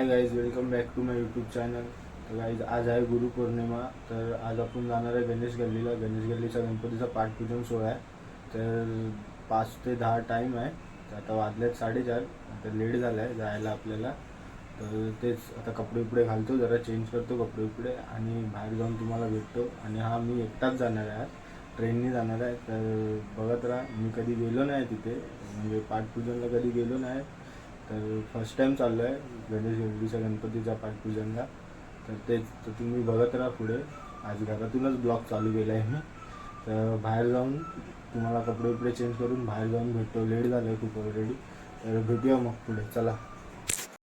High guys, welcome back to my YouTube channel. तर guys, आज आहे गुरुपौर्णिमा. तर आज आपण जाणार आहे गणेश गल्लीला. गणेश गल्लीचा गणपतीचा पाठपूजन सोहळा आहे. तर 5 ते 10 टाईम आहे. तर आता वाजलेत 4:30. आता लेट झाला आहे जायला आपल्याला. तर तेच आता कपडे उपडे घालतो, जरा चेंज करतो कपडे उपडे आणि बाहेर जाऊन तुम्हाला भेटतो. आणि हा मी एकटाच जाणार आहे, आज ट्रेनने जाणार आहे. तर बघत राहा. मी कधी गेलो नाही तिथे, म्हणजे पाठपूजनला कधी गेलो नाही. तर फर्स्ट टाईम चाललो आहे गणेश गल्लीच्या गणपतीच्या पाठपूजनला. तर तेच तर तुम्ही बघत राहा पुढे. आज घरातूनच ब्लॉग चालू केला आहे मी. तर बाहेर जाऊन तुम्हाला कपडे उपडे चेंज करून बाहेर जाऊन भेटतो. लेट झालं आहे खूप ऑलरेडी. तर भेटूया मग पुढे. चला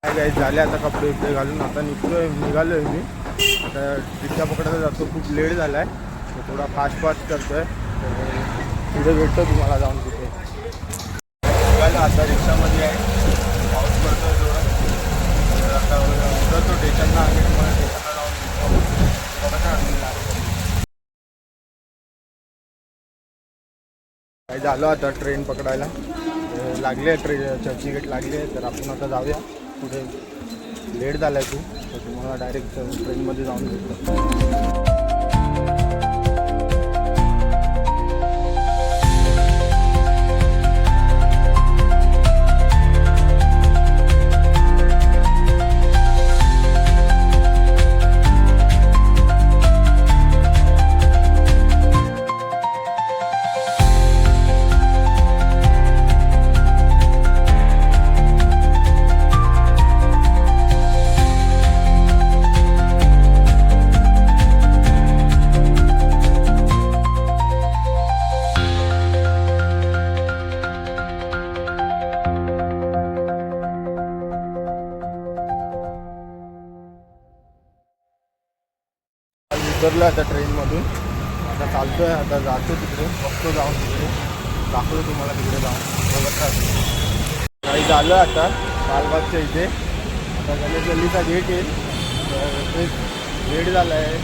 काय गाईज, झाले आता कपडे उपडे घालून आता निघालो आहे मी. आता रिक्षा पकडायला जातो. खूप लेट झाला आहे, तर थोडा फास्ट करतो आहे. तर पुढे भेटतो तुम्हाला जाऊन तिथे. निघालो आता, रिक्षामध्ये आहे. पाऊस पडतो जोरात. तर आता उतरतो स्टेशनला आणि तुम्हाला स्टेशनला जाऊन काय झालं. आता ट्रेन पकडायला लागले आहे. चर्चगेट लागली आहे. तर आपण आता जाऊया पुढे. लेट झाला आहे खूप, तर तुम्हाला डायरेक्ट ट्रेनमध्ये जाऊन भेटतो. उतरलो आता ट्रेनमधून. आता चालतो आहे, आता जातो तिकडे, बघतो जाऊन तिकडे, दाखवतो तुम्हाला तिकडे जाऊन. बघत राहतो. काही झालं आता लालबागच्या इथे. आता गणेश गल्लीचा गेट येईल. तर ते लेट झालं आहे.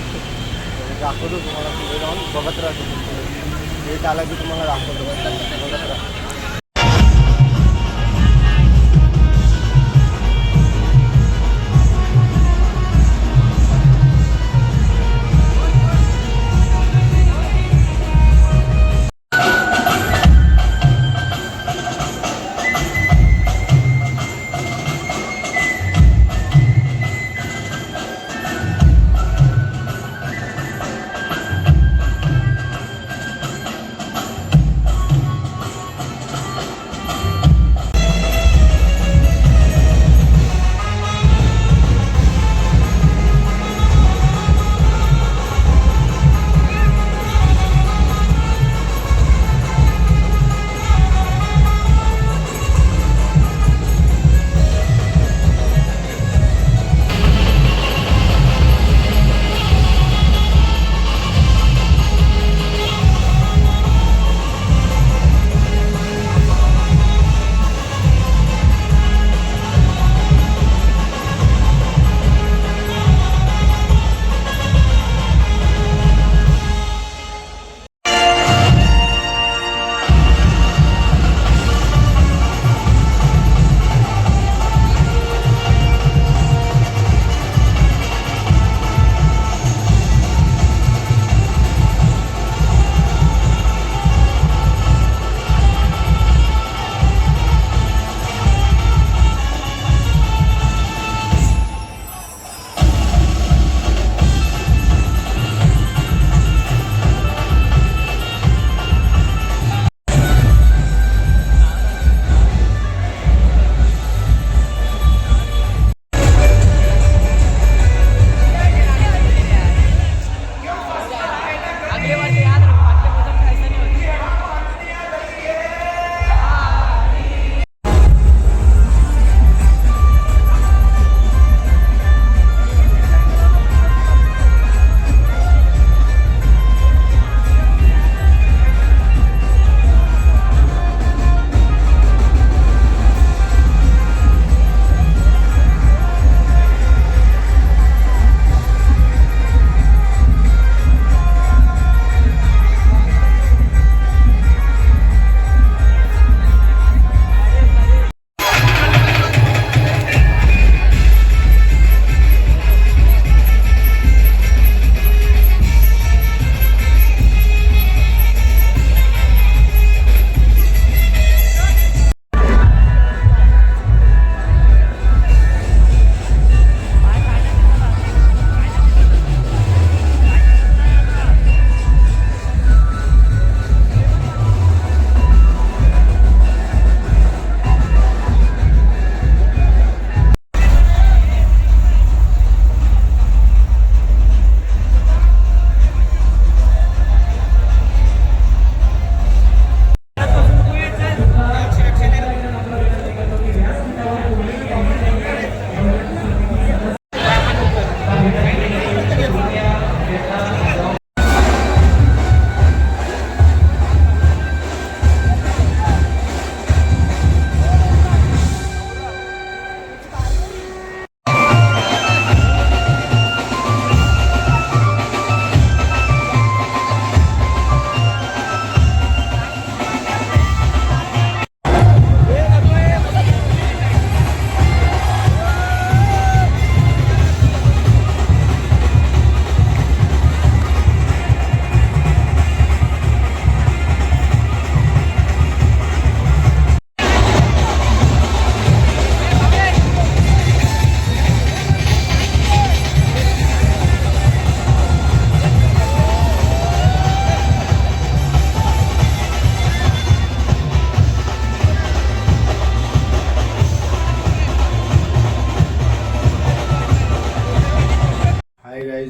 दाखवतो तुम्हाला तिकडे जाऊन. बघत राहतो. गेट आला की तुम्हाला दाखवतो. बघत राहतो.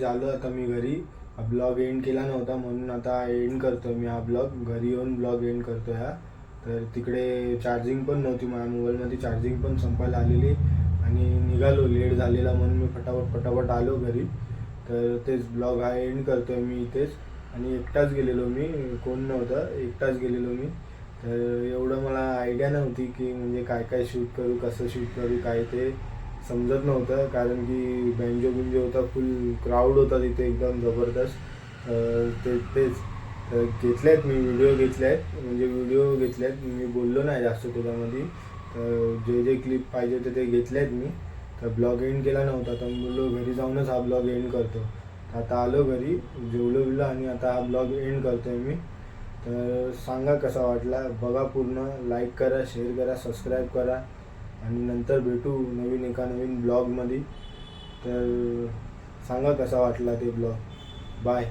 आलो आता मी घरी. ब्लॉग एंड केला नव्हता म्हणून आता एंड करतो मी हा ब्लॉग. घरी येऊन ब्लॉग एंड करतो हा. तर तिकडे चार्जिंग पण नव्हती माझ्या मोबाईलमध्ये, चार्जिंग पण संपायला आलेली आणि निघालो, लेट झालेला म्हणून मी फटाफट आलो घरी. तर तेच ब्लॉग हा एंड करतो आहे मी इथेच. आणि एकटाच गेलेलो मी, कोण नव्हतं, एकटाच गेलेलो मी. तर एवढं मला आयडिया नव्हती की म्हणजे काय काय शूट करू, कसं शूट करू, काय ते समजत नव्हतं. कारण की बँजो होता, फुल क्राऊड होता तिथे एकदम जबरदस्त. तेच तर घेतले मी व्हिडिओ घेतले आहेत. मी बोललो नाही जास्त त्याच्यामध्ये. तर जे क्लिप पाहिजे होते ते घेतले आहेत मी. तर ब्लॉग एंड केला नव्हता, तर बोललो घरी जाऊनच हा ब्लॉग एंड करतो. तर आता आलो घरी, जेवलो आणि आता हा ब्लॉग एंड करतो आहे मी. तर सांगा कसा वाटला, बघा पूर्ण, लाईक करा, शेअर करा, सबस्क्राईब करा आणि नंतर भेटू एका नवीन ब्लॉगमध्ये. तर सांगा कसा वाटला ते ब्लॉग. बाय.